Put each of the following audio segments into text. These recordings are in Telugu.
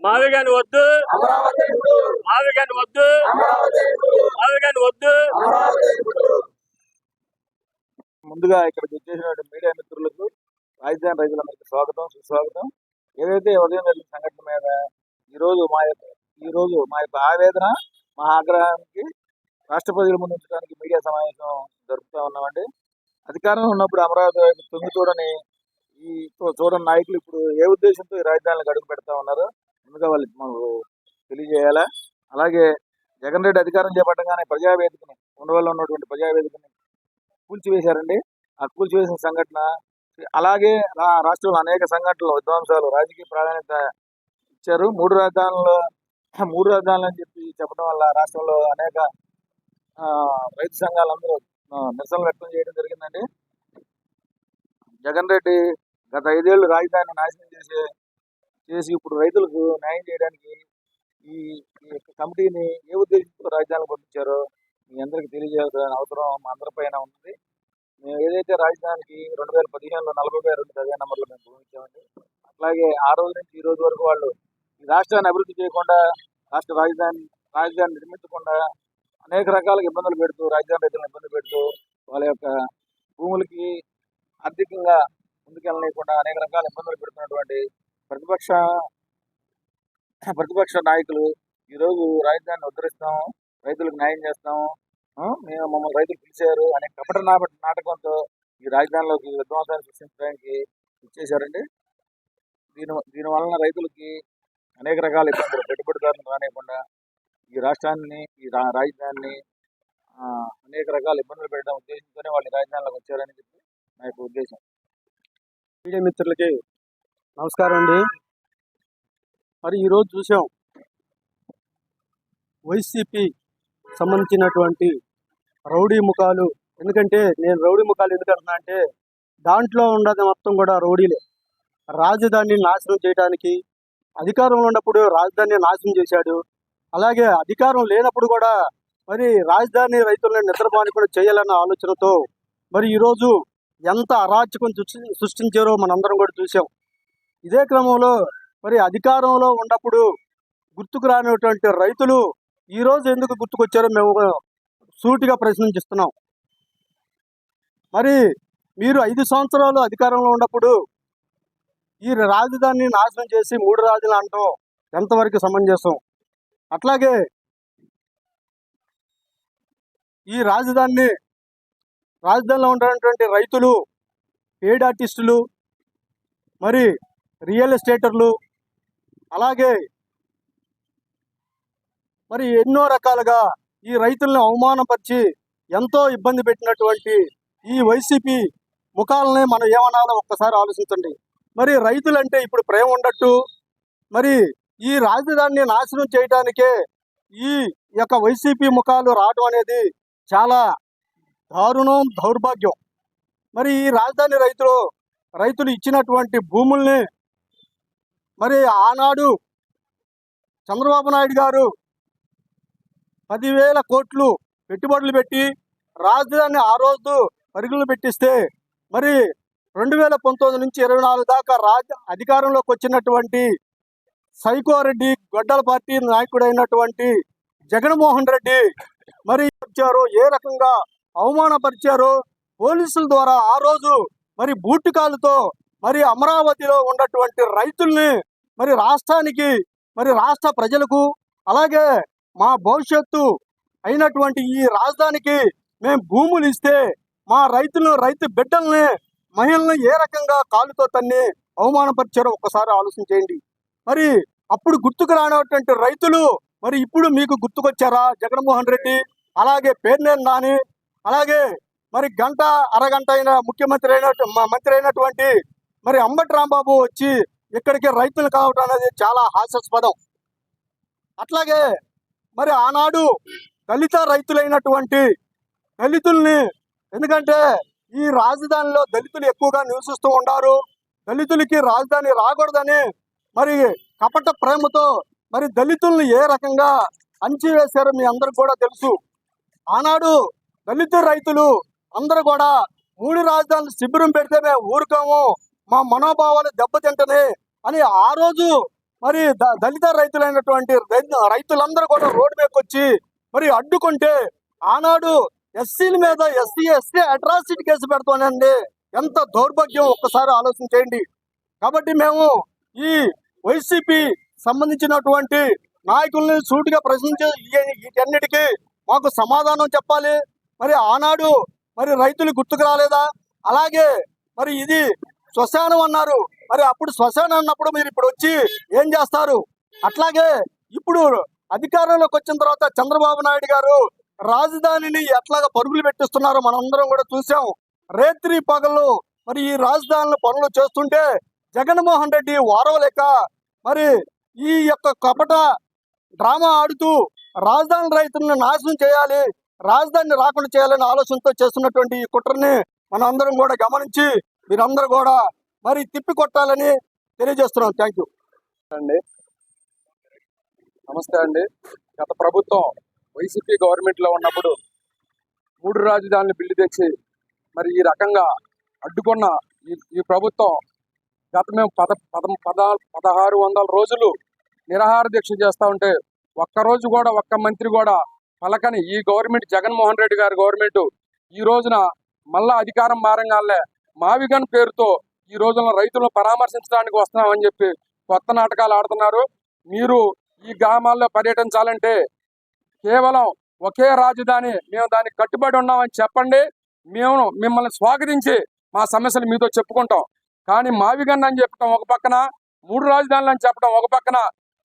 మావిగాని వద్దు, మావిగాని వద్దు, మావిగాని వద్దు. ముందుగా ఇక్కడికి వచ్చేసిన మీడియా మిత్రులకు, రాజధాని రైతులందరికీ స్వాగతం, సుస్వాగతం. ఏదైతే ఉదయం జరిగిన సంఘటన మీద ఈరోజు మా యొక్క ఆవేదన, మా ఆగ్రహానికి రాష్ట్ర ప్రజల ముందు ఉంచడానికి మీడియా సమావేశం జరుపుతా ఉన్నామండి. అధికారంలో ఉన్నప్పుడు అమరావతి వైపు తొంగి చూడని నాయకులు ఇప్పుడు ఏ ఉద్దేశంతో ఈ రాజధానిలో అడుగు పెడతా ఉన్నారు ముందుగా వాళ్ళకి మనకు తెలియజేయాలా. అలాగే జగన్ రెడ్డి అధికారం చేపట్టగానే ప్రజావేదికని, ఉండవల్లో ఉన్నటువంటి ప్రజావేదికని కూల్చివేశారండి. ఆ కూల్చివేసిన సంఘటన, అలాగే రాష్ట్రంలో అనేక సంఘటనలు, విధ్వంసాలు, రాజకీయ ప్రాధాన్యత ఇచ్చారు. మూడు రాజధానులు అని చెప్పి చెప్పడం వల్ల రాష్ట్రంలో అనేక రైతు సంఘాలందరూ నిరసనలు వ్యక్తం చేయడం జరిగిందండి. జగన్ రెడ్డి గత 5 ఏళ్ళు రాజధానిని నాశనం చేసి ఇప్పుడు రైతులకు న్యాయం చేయడానికి ఈ కమిటీని ఏ ఉద్దేశంతో రాజధానికి పంపించారో మీ అందరికీ తెలియజేయాల్సిన అవసరం మా అందరిపైన ఉంది. మేము ఏదైతే రాజధానికి 2015లో 40,2 సర్వే నెంబర్లు మేము భూమించామండి, అట్లాగే ఆ రోజు నుంచి ఈ రోజు వరకు వాళ్ళు ఈ రాష్ట్రాన్ని అభివృద్ధి చేయకుండా, రాష్ట్ర రాజధాని నిర్మించకుండా అనేక రకాలుగా ఇబ్బందులు పెడుతూ, రాజధాని రైతులను ఇబ్బంది పెడుతూ, వాళ్ళ యొక్క భూములకి ఆర్థికంగా ముందుకెళ్ళలేకుండా అనేక రకాల ఇబ్బందులు పెడుతున్నటువంటి ప్రతిపక్ష నాయకులు ఈరోజు రాజధానిని ఉద్ధరిస్తాము, రైతులకు న్యాయం చేస్తాము, మమ్మల్ని రైతులు పిలిచారు అనే కపట నాటకంతో ఈ రాజధానిలోకి విధ్వంసాన్ని సృష్టించడానికి ఇచ్చేశారండి. దీని వలన రైతులకి అనేక రకాల ఇబ్బందులు, పెట్టుబడిదారులు రానివ్వకుండా ఈ రాష్ట్రాన్ని, ఈ రాజధానిని అనేక రకాల ఇబ్బందులు పెట్టడం ఉద్దేశంతోనే వాళ్ళు రాజధానిలోకి వచ్చారని చెప్పి నా యొక్క ఉద్దేశం. మీడియా మిత్రులకి నమస్కారం అండి. మరి ఈరోజు చూసాం, వైసీపీ సంబంధించినటువంటి రౌడీ ముఖాలు. ఎందుకంటే నేను రౌడీ ముఖాలు ఎందుకంటున్నా అంటే, దాంట్లో ఉన్నది మొత్తం కూడా రౌడీలే. రాజధానిని నాశనం చేయడానికి, అధికారంలో ఉన్నప్పుడు రాజధానిని నాశనం చేశాడు. అలాగే అధికారం లేనప్పుడు కూడా మరి రాజధాని రైతులను నిద్రపోని కూడా చేయాలన్న ఆలోచనతో మరి ఈరోజు ఎంత అరాచకం సృష్టించారో మనందరం కూడా చూసాం. ఇదే క్రమంలో మరి అధికారంలో ఉన్నప్పుడు గుర్తుకు రానిటువంటి రైతులు ఈరోజు ఎందుకు గుర్తుకొచ్చారో మేము సూటిగా ప్రశ్నిస్తున్నాం. మరి మీరు 5 సంవత్సరాలు అధికారంలో ఉన్నప్పుడు ఈ రాజధానిని నాశనం చేసి 3 రాజధానులు అనటం ఎంతవరకు సమంజసం? అట్లాగే ఈ రాజధానిలో ఉన్నటువంటి రైతులు, పేడ్ ఆర్టిస్టులు, మరి రియల్ ఎస్టేటర్లు, అలాగే మరి ఎన్నో రకాలుగా ఈ రైతులను అవమానపరిచి ఎంతో ఇబ్బంది పెట్టినటువంటి ఈ వైసీపీ ముఖాలని మనం ఏమనాలో ఒక్కసారి ఆలోచించండి. మరి రైతులంటే ఇప్పుడు ప్రేమ ఉండట్టు మరి ఈ రాజధానిని నాశనం చేయడానికే ఈ యొక్క వైసీపీ ముఖాలు రావడం అనేది చాలా దారుణం, దౌర్భాగ్యం. మరి ఈ రాజధాని రైతులు ఇచ్చినటువంటి భూముల్ని మరి ఆనాడు చంద్రబాబు నాయుడు గారు 10,000 కోట్లు పెట్టుబడులు పెట్టి రాజధాని ఆ రోజు పరుగులు పెట్టిస్తే మరి 2019 నుంచి 24 దాకా అధికారంలోకి వచ్చినటువంటి సైకోరెడ్డి, గొడ్డల పార్టీ నాయకుడైనటువంటి జగన్మోహన్ రెడ్డి మరి వచ్చారో, ఏ రకంగా అవమానపరిచారో పోలీసుల ద్వారా ఆ రోజు మరి బూటుకాలతో మరి అమరావతిలో ఉన్నటువంటి రైతుల్ని, మరి రాష్ట్రానికి, మరి రాష్ట్ర ప్రజలకు, అలాగే మా భవిష్యత్తు అయినటువంటి ఈ రాజధానికి మేము భూములు ఇస్తే మా రైతు బిడ్డల్ని, మహిళల్ని ఏ రకంగా కాలుతో తన్ని అవమానపరిచారో ఒక్కసారి ఆలోచించేయండి. మరి అప్పుడు గుర్తుకు రానటువంటి రైతులు మరి ఇప్పుడు మీకు గుర్తుకొచ్చారా? జగన్మోహన్ రెడ్డి, అలాగే పేర్నేని నాని, అలాగే మరి అరగంట అయిన మంత్రి అయినటువంటి మరి అంబటి రాంబాబు వచ్చి ఇక్కడికి రైతులు కావడం అనేది చాలా హాస్యాస్పదం. అట్లాగే మరి ఆనాడు దళిత రైతులైనటువంటి దళితుల్ని, ఎందుకంటే ఈ రాజధానిలో దళితులు ఎక్కువగా నివసిస్తూ ఉన్నారు, దళితులకి రాజధాని రాకూడదని మరి కపట ప్రేమతో మరి దళితుల్ని ఏ రకంగా అణచివేశారో మీ అందరికి కూడా తెలుసు. ఆనాడు దళిత రైతులు అందరూ కూడా 3 రాజధానులు శిబిరం పెడితే మేము ఊరుకోము, మా మనోభావాలు దెబ్బతింటనే అని ఆ రోజు మరి దళిత రైతులైనటువంటి రైతులందరూ కూడా రోడ్డు మీదకి వచ్చి మరి అడ్డుకుంటే ఆనాడు ఎస్సీల మీద ఎస్సీ అట్రాసిటీ కేసు పెడతానండి. ఎంత దౌర్భాగ్యం ఒక్కసారి ఆలోచన చేయండి. కాబట్టి మేము ఈ వైసీపీ సంబంధించినటువంటి నాయకుల్ని సూటిగా ప్రశ్నించే వీటన్నిటికీ మాకు సమాధానం చెప్పాలి. మరి ఆనాడు మరి రైతులు గుర్తుకు రాలేదా? అలాగే మరి ఇది శ్మశానం అన్నారు. మరి అప్పుడు శ్మశానం అన్నప్పుడు మీరు ఇప్పుడు వచ్చి ఏం చేస్తారు? అట్లాగే ఇప్పుడు అధికారంలోకి వచ్చిన తర్వాత చంద్రబాబు నాయుడు గారు రాజధానిని ఎట్లాగా పరుగులు పెట్టిస్తున్నారో మనందరం కూడా చూసాం. రేత్రి పగలు మరి ఈ రాజధానిలో పనులు చేస్తుంటే జగన్మోహన్ రెడ్డి వారవలేక మరి ఈ యొక్క కపట డ్రామా ఆడుతూ రాజధాని రైతులను నాశనం చేయాలి, రాజధానిని రాకుండా చేయాలనే ఆలోచనతో చేస్తున్నటువంటి ఈ కుట్రని మనం అందరం కూడా గమనించి మీరందరూ కూడా మరి తిప్పి కొట్టాలని తెలియజేస్తున్నాం. థ్యాంక్ యూ అండి. నమస్తే అండి. గత ప్రభుత్వం వైసీపీ గవర్నమెంట్లో ఉన్నప్పుడు 3 రాజధానులు బిల్లు తెచ్చి మరి ఈ రకంగా అడ్డుకున్న ఈ ప్రభుత్వం గత మేము 1600 రోజులు నిరాహార దీక్ష చేస్తూ ఉంటే ఒక్కరోజు కూడా ఒక్క మంత్రి కూడా పలకని ఈ గవర్నమెంట్, జగన్మోహన్ రెడ్డి గారి గవర్నమెంట్ ఈ రోజున మళ్ళా అధికారం మారంగానే మావిగన్ పేరుతో ఈ రోజున రైతులను పరామర్శించడానికి వస్తున్నామని చెప్పి కొత్త నాటకాలు ఆడుతున్నారు. మీరు ఈ గ్రామాల్లో పర్యటించాలంటే కేవలం ఒకే రాజధాని, మేము దానికి కట్టుబడి ఉన్నామని చెప్పండి. మేము మిమ్మల్ని స్వాగతించి మా సమస్యలు మీతో చెప్పుకుంటాం. కానీ మావిగన్ అని చెప్పడం ఒక పక్కన, 3 రాజధానులు అని చెప్పడం ఒక పక్కన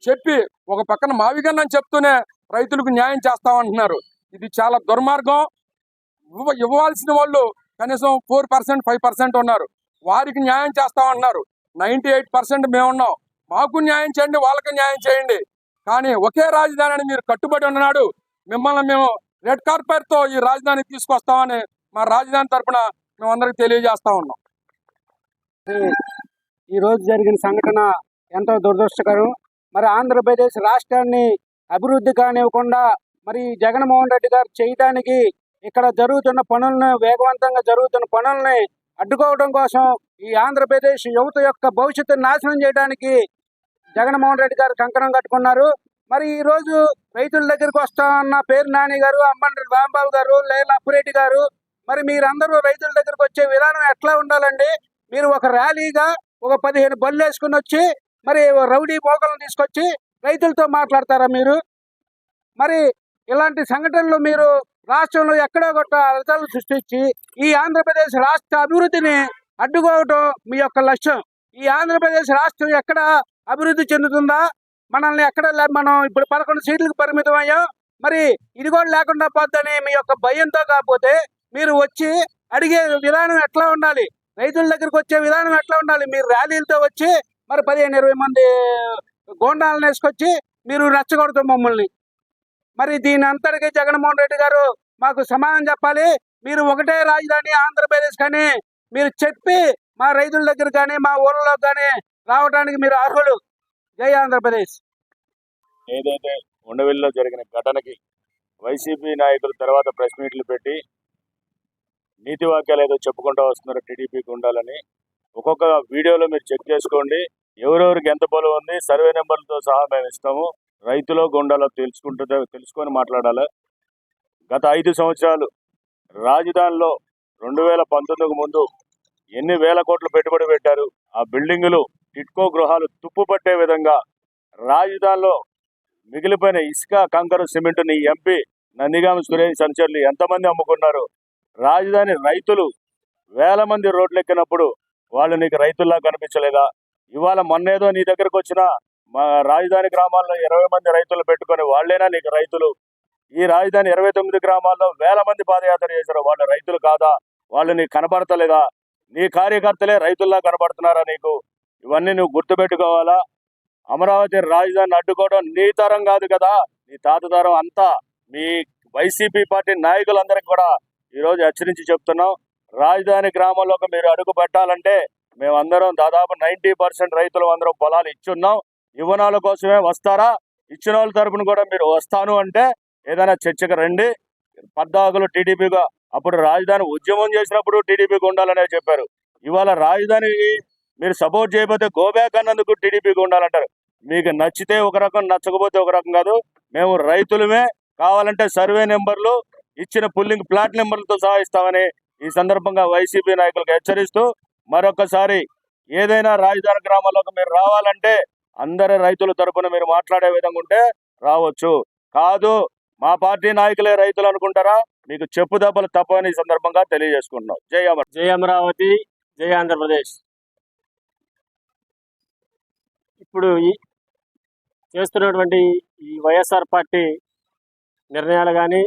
చెప్పి ఒక పక్కన మావిగన్ అని చెప్తూనే రైతులకు న్యాయం చేస్తామంటున్నారు. ఇది చాలా దుర్మార్గం. ఇవ్వాల్సిన వాళ్ళు కనీసం 4%, 5% ఉన్నారు. వారికి న్యాయం చేస్తామంటున్నారు. 98% మేమున్నాం. మాకు న్యాయం చేయండి, వాళ్ళకి న్యాయం చేయండి. కానీ ఒకే రాజధాని అని మీరు కట్టుబడి ఉన్నాడు. మిమ్మల్ని మేము రెడ్ కార్పెట్తో ఈ రాజధాని తీసుకొస్తామని మా రాజధాని తరఫున మేమందరికి తెలియజేస్తా ఉన్నాం. ఈ రోజు జరిగిన సంఘటన ఎంతో దురదృష్టకరం. మరి ఆంధ్రప్రదేశ్ రాష్ట్రాన్ని అభివృద్ధి కానివ్వకుండా మరి జగన్మోహన్ రెడ్డి గారు చేయడానికి ఇక్కడ జరుగుతున్న పనులను, వేగవంతంగా జరుగుతున్న పనుల్ని అడ్డుకోవడం కోసం ఈ ఆంధ్రప్రదేశ్ యువత యొక్క భవిష్యత్తును నాశనం చేయడానికి జగన్మోహన్ రెడ్డి గారు కంకణం కట్టుకున్నారు. మరి ఈ రోజు రైతుల దగ్గరికి వస్తామన్న పేరు నాని గారు, అంబటి రాంబాబు గారు, లేలా అప్పిరెడ్డి గారు, మరి మీరందరూ రైతుల దగ్గరికి వచ్చే విధానం ఎట్లా ఉండాలండి? మీరు ఒక ర్యాలీగా ఒక 15 బళ్ళు వేసుకుని వచ్చి మరి రౌడీ మోకలను తీసుకొచ్చి రైతులతో మాట్లాడతారా మీరు? మరి ఇలాంటి సంఘటనలు మీరు రాష్ట్రంలో ఎక్కడో గొప్ప అర్థాలు సృష్టించి ఈ ఆంధ్రప్రదేశ్ రాష్ట్ర అభివృద్ధిని అడ్డుకోవటం మీ యొక్క లక్ష్యం. ఈ ఆంధ్రప్రదేశ్ రాష్ట్రం ఎక్కడ అభివృద్ధి చెందుతుందా? మనల్ని ఎక్కడ మనం ఇప్పుడు 11 సీట్లకు పరిమితం అయ్యాం. మరి ఇది కూడా లేకుండా పోద్దని మీ యొక్క భయంతో కాకపోతే మీరు వచ్చి అడిగే విధానం ఎట్లా ఉండాలి? రైతుల దగ్గరికి వచ్చే విధానం ఎట్లా ఉండాలి? మీరు ర్యాలీలతో వచ్చి మరి 15-20 మంది గోండాలను వేసుకొచ్చి మీరు రెచ్చగొడతాం మమ్మల్ని. మరి దీని అంతటికీ జగన్మోహన్ రెడ్డి గారు మాకు సమాధానం చెప్పాలి. మీరు ఒకటే రాజధాని ఆంధ్రప్రదేశ్ కానీ మీరు చెప్పి మా రైతుల దగ్గర కానీ మా ఊళ్ళలో కానీ రావడానికి మీరు అర్హులు. జై ఆంధ్రప్రదేశ్. ఏదైతే ఉండవెల్లిలో జరిగిన ఘటనకి వైసీపీ నాయకులు తర్వాత ప్రెస్ మీట్లు పెట్టి నీతి వాక్యాలు ఏదో చెప్పుకుంటూ వస్తున్నారు టీడీపీకి ఉండాలని. ఒక్కొక్క వీడియోలో మీరు చెక్ చేసుకోండి. ఎవరెవరికి ఎంత బలం ఉంది, సర్వే నెంబర్లతో సహా మేము ఇస్తాము. రైతులో గుండాలో తెలుసుకొని మాట్లాడాలి. గత 5 సంవత్సరాలు రాజధానిలో 2019కు ముందు ఎన్ని వేల కోట్లు పెట్టుబడి పెట్టారు. ఆ బిల్డింగులు, టిట్కో గృహాలు తుప్పు పట్టే విధంగా రాజధానిలో మిగిలిపోయిన ఇసుక, కంకరు, సిమెంటుని ఎంపీ నందిగామ సురేష్ సంచర్లు ఎంతమంది అమ్ముకున్నారు? రాజధాని రైతులు వేల మంది రోడ్లు ఎక్కినప్పుడు వాళ్ళు నీకు రైతుల్లా కనిపించలేదా? ఇవాళ మొన్నేదో నీ దగ్గరకు వచ్చిన మా రాజధాని గ్రామాల్లో 20 మంది రైతులు పెట్టుకొని వాళ్ళేనా నీకు రైతులు? ఈ రాజధాని 29 గ్రామాల్లో వేల మంది పాదయాత్ర చేశారు. వాళ్ళు రైతులు కాదా? వాళ్ళు నీకు కనబడతలేదా? నీ కార్యకర్తలే రైతుల్లా కనబడుతున్నారా నీకు? ఇవన్నీ నువ్వు గుర్తుపెట్టుకోవాలా. అమరావతి రాజధానిని అడ్డుకోవడం నీ తరం కాదు కదా, నీ తాత తరం. అంతా మీ వైసీపీ పార్టీ నాయకులందరికీ కూడా ఈరోజు హెచ్చరించి చెప్తున్నాం. రాజధాని గ్రామంలోకి మీరు అడుగు పెట్టాలంటే మేమందరం దాదాపు 90% రైతులు అందరం పొలాలు ఇచ్చున్నాం. ఇవ్వనాల కోసమే వస్తారా? ఇచ్చిన వాళ్ళ తరపున కూడా మీరు వస్తాను అంటే ఏదైనా చర్చకు రండి. 14 టీడీపీగా అప్పుడు రాజధాని ఉద్యమం చేసినప్పుడు టీడీపీకి ఉండాలనే చెప్పారు. ఇవాళ రాజధానికి మీరు సపోర్ట్ చేయకపోతే గోబ్యాక్ అన్నందుకు టీడీపీకి ఉండాలంటారు. మీకు నచ్చితే ఒక రకం, నచ్చకపోతే ఒక రకం కాదు. మేము రైతులమే, కావాలంటే సర్వే నెంబర్లు ఇచ్చిన పుల్లింగ్ ప్లాట్ నెంబర్లతో సహా ఇస్తామని ఈ సందర్భంగా వైసీపీ నాయకులకు హెచ్చరిస్తూ, మరొకసారి ఏదైనా రాజధాని గ్రామాల్లోకి మీరు రావాలంటే అందరి రైతుల తరపున మీరు మాట్లాడే విధంగా ఉంటే రావచ్చు. కాదు మా పార్టీ నాయకులే రైతులు అనుకుంటారా, మీకు చెప్పు దెబ్బలు తప్పని ఈ సందర్భంగా తెలియజేసుకుంటున్నాం. జై అమరావతి, జై ఆంధ్రప్రదేశ్. ఇప్పుడు చేస్తున్నటువంటి ఈ వైఎస్ఆర్ పార్టీ నిర్ణయాలు కానీ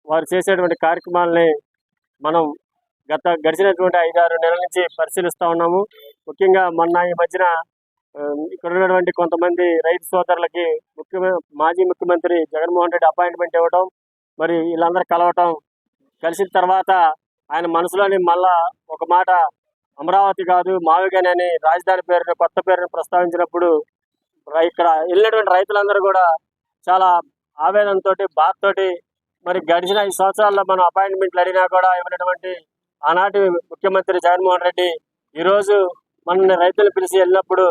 వారు చేసేటువంటి కార్యక్రమాలని మనం గడిచినటువంటి 5-6 నెలల నుంచి పరిశీలిస్తూ ఉన్నాము. ముఖ్యంగా మొన్న ఈ మధ్యన ఇక్కడ ఉన్నటువంటి కొంతమంది రైతు సోదరులకి మాజీ ముఖ్యమంత్రి జగన్మోహన్ రెడ్డి అపాయింట్మెంట్ ఇవ్వడం, మరి వీళ్ళందరూ కలవటం, కలిసిన తర్వాత ఆయన మనసులోని మళ్ళా ఒక మాట అమరావతి కాదు మావిగానే అని రాజధాని పేరుని, కొత్త పేరుని ప్రస్తావించినప్పుడు ఇక్కడ వెళ్ళినటువంటి రైతులందరూ కూడా చాలా ఆవేదనతో, బాధతోటి, మరి గడిచిన 5 సంవత్సరాల్లో మనం అపాయింట్మెంట్లు అడిగినా కూడా ఇవ్వనటువంటి ఆనాటి ముఖ్యమంత్రి జగన్మోహన్ రెడ్డి ఈరోజు మనల్ని రైతులు పిలిచి వెళ్ళినప్పుడు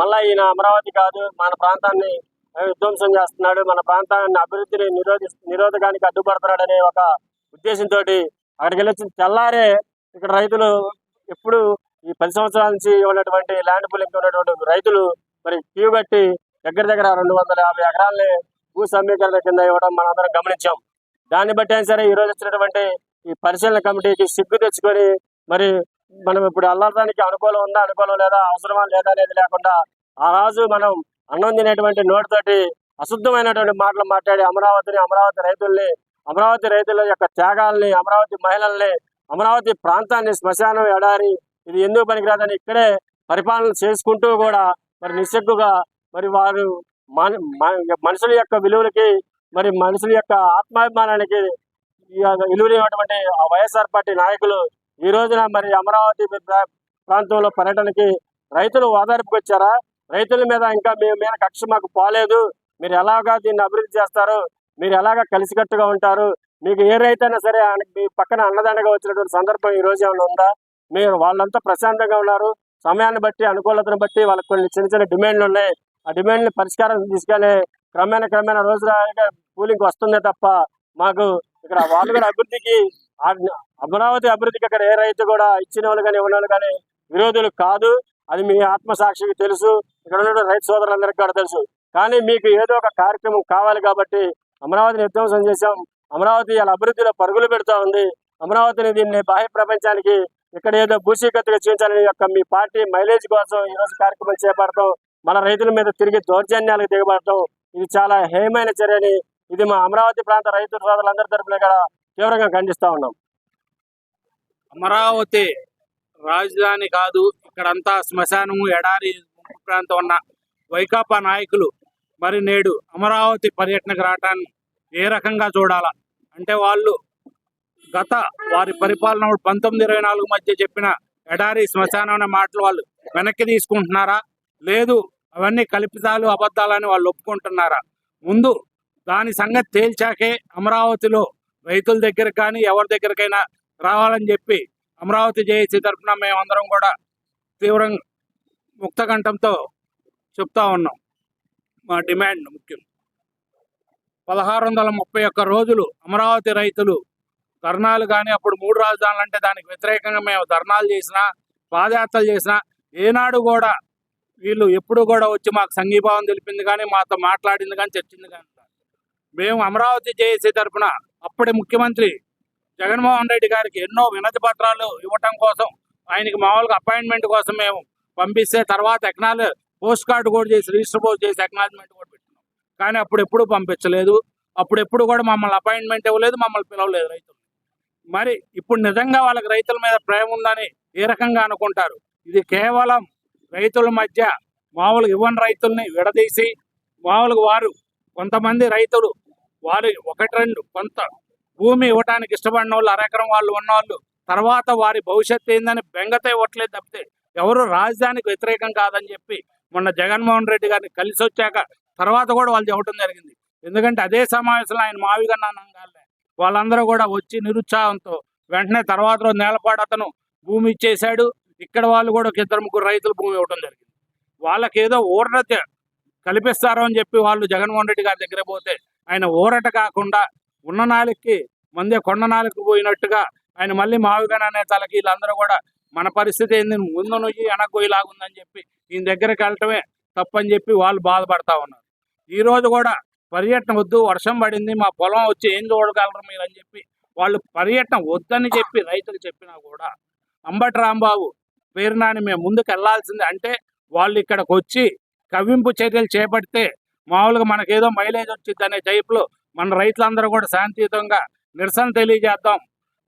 మళ్ళా ఈయన అమరావతి కాదు మన ప్రాంతాన్ని విధ్వంసం చేస్తున్నాడు, మన ప్రాంతాన్ని అభివృద్ధిని నిరోధకానికి అడ్డుపడుతున్నాడనే ఒక ఉద్దేశంతో అక్కడికి వెళ్ళొచ్చిన తెల్లారే ఇక్కడ రైతులు ఎప్పుడు ఈ 10 సంవత్సరాల నుంచి ఉన్నటువంటి ల్యాండ్ పూలింగ్ ఉన్నటువంటి రైతులు మరి క్యూ కట్టి దగ్గర 250 ఎకరాలని భూ సమీకరణ కింద ఇవ్వడం మనందరం గమనించాం. దాన్ని బట్టి అయినా సరే ఈరోజు వచ్చినటువంటి ఈ పరిశీలన కమిటీకి సిగ్గు తెచ్చుకొని మరి మనం ఇప్పుడు అల్లడానికి అనుకూలం ఉందా, అనుకూలం లేదా, అవసరమా లేదా అనేది లేకుండా ఆ రోజు మనం అన్నం తినేటువంటి నోటితోటి అశుద్ధమైనటువంటి మాటలు మాట్లాడి అమరావతి రైతుల్ని, అమరావతి రైతుల యొక్క త్యాగాల్ని, అమరావతి మహిళల్ని, అమరావతి ప్రాంతాన్ని శ్మశానం, ఎడారి ఇది ఎందుకు పనికిరాదని ఇక్కడే పరిపాలన చేసుకుంటూ కూడా మరి నిస్సిగ్గుగా మరి వారు మనుషుల యొక్క విలువలకి, మరి మనుషుల యొక్క ఆత్మాభిమానానికి విలువైనటువంటి వైఎస్ఆర్ పార్టీ నాయకులు ఈ రోజున మరి అమరావతి ప్రాంతంలో పర్యటనకి రైతులు ఓదార్పుకి వచ్చారా? రైతుల మీద ఇంకా మీ మీద కక్ష మాకు పోలేదు, మీరు ఎలాగా దీన్ని అభివృద్ధి చేస్తారు, మీరు ఎలాగా కలిసికట్టుగా ఉంటారు, మీకు ఏ రైతైనా సరే మీ పక్కన అన్నదండగా వచ్చినటువంటి సందర్భం ఈ రోజు ఏమైనా ఉందా? మీరు వాళ్ళంతా ప్రశాంతంగా ఉన్నారు. సమయాన్ని బట్టి, అనుకూలతను బట్టి వాళ్ళకి కొన్ని చిన్న డిమాండ్లు ఉన్నాయి. ఆ డిమాండ్ని పరిష్కారం తీసుకెళ్ళి క్రమేణా రోజు కూలింగ్ వస్తుందే తప్ప మాకు ఇక్కడ వాళ్ళు కూడా అభివృద్ధికి, అమరావతి అభివృద్ధికి అక్కడ ఏ రైతు కూడా ఇచ్చిన వాళ్ళు కానీ ఇవ్వని వాళ్ళు కానీ విరోధులు కాదు. అది మీ ఆత్మసాక్షికి తెలుసు, ఇక్కడ ఉన్న రైతు సోదరులందరికీ కూడా తెలుసు. కానీ మీకు ఏదో ఒక కార్యక్రమం కావాలి కాబట్టి అమరావతిని విధ్వంసం చేశాం. అమరావతి అలా అభివృద్ధిలో పరుగులు పెడుతూ ఉంది. అమరావతిని దీన్ని బాహ్య ప్రపంచానికి ఇక్కడ ఏదో భూసీకత్తుగా చూపించాలని యొక్క మీ పార్టీ మైలేజ్ కోసం ఈరోజు కార్యక్రమం చేపడతాం. మన రైతుల మీద తిరిగి దౌర్జన్యాలకు దిగబడతాం. ఇది చాలా హేయమైన చర్యని ఇది మా అమరావతి ప్రాంత రైతు సోదరులందరి తరఫున కూడా తీవ్రంగా ఖండిస్తా ఉన్నాం. అమరావతి రాజధాని కాదు, ఇక్కడంతా శ్మశానము, ఎడారి ప్రాంతం ఉన్న వైకాపా నాయకులు మరి నేడు అమరావతి పర్యటనకు రావటాన్ని ఏ రకంగా చూడాలా అంటే, వాళ్ళు వారి పరిపాలన 1924 మధ్య చెప్పిన ఎడారి శ్మశానం అనే మాటలు వాళ్ళు వెనక్కి తీసుకుంటున్నారా, లేదు అవన్నీ కల్పితాలు, అబద్ధాలని వాళ్ళు ఒప్పుకుంటున్నారా? ముందు దాని సంగతి తేల్చాకే అమరావతిలో రైతుల దగ్గర కానీ ఎవరి దగ్గరకైనా రావాలని చెప్పి అమరావతి జేఏసీ తరఫున మేమందరం కూడా తీవ్రంగా ముక్తకంఠంతో చెప్తా ఉన్నాం. మా డిమాండ్ ముఖ్యం. 1631 రోజులు అమరావతి రైతులు ధర్నాలు కానీ, అప్పుడు 3 రాజధానులు అంటే దానికి వ్యతిరేకంగా మేము ధర్నాలు చేసినా, పాదయాత్రలు చేసినా ఏనాడు కూడా వీళ్ళు ఎప్పుడు కూడా వచ్చి మాకు సంఘీభావం తెలిపింది కానీ, మాతో మాట్లాడింది కానీ, చర్చింది కానీ. మేము అమరావతి జేఏసీ తరఫున అప్పటి ముఖ్యమంత్రి జగన్మోహన్ రెడ్డి గారికి ఎన్నో వినతి పత్రాలు ఇవ్వటం కోసం, ఆయనకి మామూలుగా అపాయింట్మెంట్ కోసం మేము పంపిస్తే, తర్వాత పోస్ట్ కార్డు కూడా చేసి రిజిస్టర్ పోస్ట్ చేసి ఎక్నాలజ్మెంట్ కూడా పెట్టినాం. కానీ అప్పుడు ఎప్పుడు పంపించలేదు, అప్పుడెప్పుడు కూడా మమ్మల్ని అపాయింట్మెంట్ ఇవ్వలేదు, మమ్మల్ని పిలవలేదు రైతులు. మరి ఇప్పుడు నిజంగా వాళ్ళకి రైతుల మీద ప్రేమ ఉందని ఏ రకంగా అనుకుంటారు? ఇది కేవలం రైతుల మధ్య మామూలుగా ఇవ్వని రైతుల్ని విడదీసి, మామూలుగా వారు కొంతమంది రైతులు వారు 1-2 కొంత భూమి ఇవ్వడానికి ఇష్టపడిన వాళ్ళు, అరెకరం వాళ్ళు ఉన్నవాళ్ళు తర్వాత వారి భవిష్యత్తు ఏందని బెంగతే ఇవ్వట్లేదు తప్పితే ఎవరు రాజధానికి వ్యతిరేకం కాదని చెప్పి మొన్న జగన్మోహన్ రెడ్డి గారిని కలిసి వచ్చాక తర్వాత కూడా వాళ్ళు చెప్పడం జరిగింది. ఎందుకంటే అదే సమావేశంలో ఆయన మావిగన్న నంగాలే వాళ్ళందరూ కూడా వచ్చి నిరుత్సాహంతో వెంటనే తర్వాత రోజు నేలపాటు అతను భూమి ఇచ్చేశాడు. ఇక్కడ వాళ్ళు కూడా 2-3 రైతులు భూమి ఇవ్వడం జరిగింది. వాళ్ళకి ఏదో ఊరట కల్పిస్తారు అని చెప్పి వాళ్ళు జగన్మోహన్ రెడ్డి గారి దగ్గర పోతే ఆయన ఊరట కాకుండా ఉన్న నాలుగుకి మందే కొండ నాలుగు పోయినట్టుగా ఆయన మళ్ళీ మావిగన అనే తలకి వీళ్ళందరూ కూడా మన పరిస్థితి ఏంది, ముందు నుంచి వెనక్కి చెప్పి ఈయన దగ్గరికి వెళ్ళటమే తప్పని చెప్పి వాళ్ళు బాధపడతా ఉన్నారు. ఈ రోజు కూడా పర్యటన వద్దు, వర్షం పడింది, మా పొలం వచ్చి ఏం చూడగలరు మీరు అని చెప్పి వాళ్ళు పర్యటన వద్దని చెప్పి రైతులు చెప్పినా కూడా అంబటి రాంబాబు పేరునాని మేము ముందుకు వెళ్లాల్సిందే. అంటే వాళ్ళు ఇక్కడికి వచ్చి కవ్వింపు చర్యలు చేపడితే మామూలుగా మనకేదో మైలేజ్ వచ్చింది అనే టైప్లో మన రైతులందరూ కూడా శాంతియుతంగా నిరసన తెలియజేద్దాం,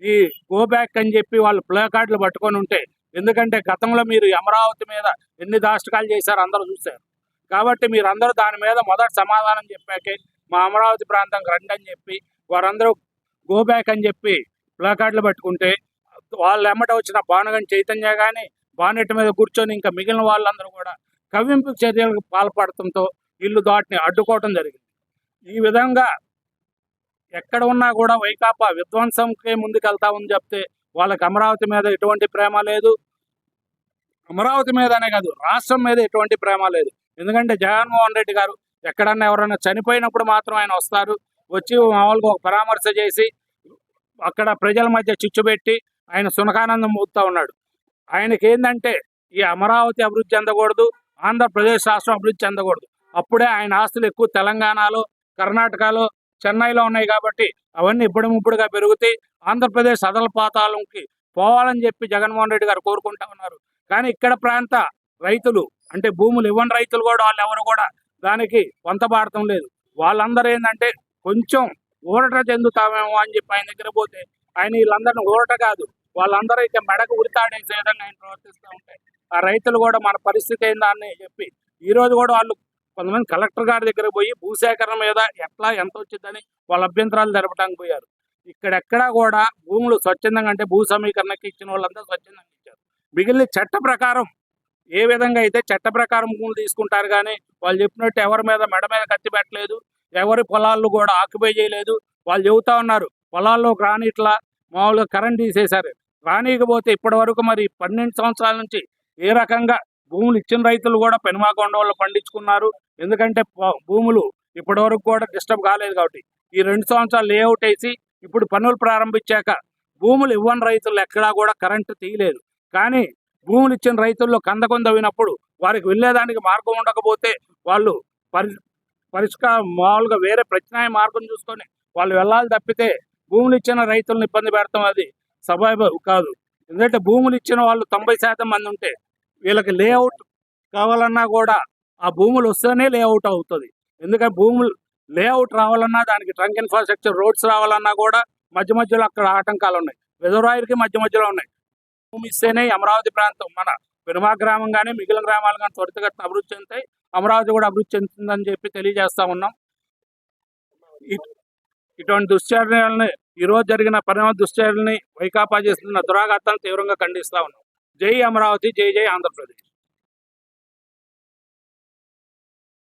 ఈ గో బ్యాక్ అని చెప్పి వాళ్ళు ప్లే కార్డులు పట్టుకొని ఉంటే, ఎందుకంటే గతంలో మీరు అమరావతి మీద ఎన్ని దాష్టకాలు చేశారు అందరూ చూశారు. కాబట్టి మీరందరూ దాని మీద మొదటి సమాధానం చెప్పాకే మా అమరావతి ప్రాంతంకి రండి అని చెప్పి వారందరూ గో బ్యాక్ అని చెప్పి ప్లే కార్డులు పట్టుకుంటే, వాళ్ళు ఎమ్మట వచ్చిన బాణగంటి చైతన్య కానీ బానెట్ మీద కూర్చొని ఇంకా మిగిలిన వాళ్ళందరూ కూడా కవ్వింపు చర్యలకు పాల్పడటంతో ఇల్లు దాటిని అడ్డుకోవటం జరిగింది. ఈ విధంగా ఎక్కడ ఉన్నా కూడా వైకాపా విధ్వంసంకే ముందుకెళ్తామని చెప్తే వాళ్ళకి అమరావతి మీద ఎటువంటి ప్రేమ లేదు, అమరావతి మీదనే కాదు రాష్ట్రం మీద ఎటువంటి ప్రేమ లేదు. ఎందుకంటే జగన్మోహన్ రెడ్డి గారు ఎక్కడన్నా ఎవరైనా చనిపోయినప్పుడు మాత్రం ఆయన వస్తారు, వచ్చి మామూలుగా ఒక పరామర్శ చేసి అక్కడ ప్రజల మధ్య చిచ్చు పెట్టి ఆయన సునకానందం పొందుతూ ఉన్నాడు. ఆయనకి ఏంటంటే ఈ అమరావతి అభివృద్ధి చెందకూడదు, ఆంధ్రప్రదేశ్ రాష్ట్రం అభివృద్ధి చెందకూడదు. అప్పుడే ఆయన ఆస్తులు ఎక్కువ తెలంగాణలో, కర్ణాటకలో, చెన్నైలో ఉన్నాయి కాబట్టి అవన్నీ ఇప్పుడుగా పెరుగుతాయి, ఆంధ్రప్రదేశ్ అదలపాతాలకి పోవాలని చెప్పి జగన్మోహన్ రెడ్డి గారు కోరుకుంటా ఉన్నారు. కానీ ఇక్కడ ప్రాంత రైతులు అంటే భూములు ఇవ్వని రైతులు కూడా వాళ్ళు ఎవరు కూడా దానికి వంతపాడటం లేదు. వాళ్ళందరూ ఏంటంటే కొంచెం ఊరట చెందుతామేమో అని చెప్పి ఆయన దగ్గర పోతే ఆయన వీళ్ళందరినీ ఊరట కాదు, వాళ్ళందరూ ఇక మెడకు ఉరితాడేసే విధంగా ఆయన ప్రవర్తిస్తూ ఉంటే ఆ రైతులు కూడా మన పరిస్థితి ఏందా అని చెప్పి ఈ రోజు కూడా వాళ్ళు కొంతమంది కలెక్టర్ గారి దగ్గర పోయి భూసేకరణ మీద ఎట్లా ఎంత వచ్చిందని వాళ్ళ అభ్యంతరాలు జరపడానికి పోయారు. ఇక్కడెక్కడా కూడా భూములు స్వచ్ఛందంగా అంటే భూ సమీకరణకి ఇచ్చిన వాళ్ళంతా స్వచ్ఛందంగా ఇచ్చారు. మిగిలిన చట్ట ప్రకారం ఏ విధంగా అయితే చట్ట ప్రకారం భూములు తీసుకుంటారు కానీ వాళ్ళు చెప్పినట్టు ఎవరి మీద మెడ మీద కత్తి పెట్టలేదు, ఎవరి పొలాలు కూడా ఆక్యుపై చేయలేదు. వాళ్ళు చెబుతా ఉన్నారు పొలాల్లోకి రానిట్లా మామూలుగా కరెంట్ తీసేశారు, రానియకపోతే ఇప్పటి వరకు మరి 12 సంవత్సరాల నుంచి ఏ రకంగా భూములు ఇచ్చిన రైతులు కూడా పెనుమాకొండ వాళ్ళు పండించుకున్నారు. ఎందుకంటే భూములు ఇప్పటి వరకు కూడా డిస్టర్బ్ కాలేదు కాబట్టి ఈ 2 సంవత్సరాలు లేఅవుట్ వేసి ఇప్పుడు పనులు ప్రారంభించాక భూములు ఇవ్వని రైతులు ఎక్కడా కూడా కరెంటు తీయలేదు. కానీ భూములు ఇచ్చిన రైతుల్లో కందకొంద అయినప్పుడు వారికి వెళ్ళేదానికి మార్గం ఉండకపోతే వాళ్ళు పరిష్కారం మామూలుగా వేరే ప్రత్యామ్నాయ మార్గం చూసుకొని వాళ్ళు వెళ్ళాలి తప్పితే భూములు ఇచ్చిన రైతులను ఇబ్బంది పెడతాం అది సబబు కాదు. ఎందుకంటే భూములు ఇచ్చిన వాళ్ళు 90% మంది ఉంటే వీళ్ళకి లేఅవుట్ కావాలన్నా కూడా ఆ భూములు వస్తేనే లేఅవుట్ అవుతుంది. ఎందుకంటే భూములు లేఅవుట్ రావాలన్నా దానికి ట్రంక్ ఇన్ఫ్రాస్ట్రక్చర్ రోడ్స్ రావాలన్నా కూడా మధ్యలో అక్కడ ఆటంకాలు ఉన్నాయి, రిజర్వాయర్కి మధ్యలో ఉన్నాయి. భూమి ఇస్తేనే అమరావతి ప్రాంతం మన పెనుమా గ్రామం కానీ మిగిలిన గ్రామాలు కానీ త్వరితగతిన అభివృద్ధి చెందుతాయి, అమరావతి కూడా అభివృద్ధి చెందుతుందని చెప్పి తెలియజేస్తా ఉన్నాం. ఇటువంటి దుశ్చర్యలని ఈరోజు జరిగిన పరిణామ దుశ్చర్యలని వైకాపా చేస్తున్న దురాఘాతాలను తీవ్రంగా ఖండిస్తా ఉన్నాం. జై అమరావతి, జై జై ఆంధ్రప్రదేశ్.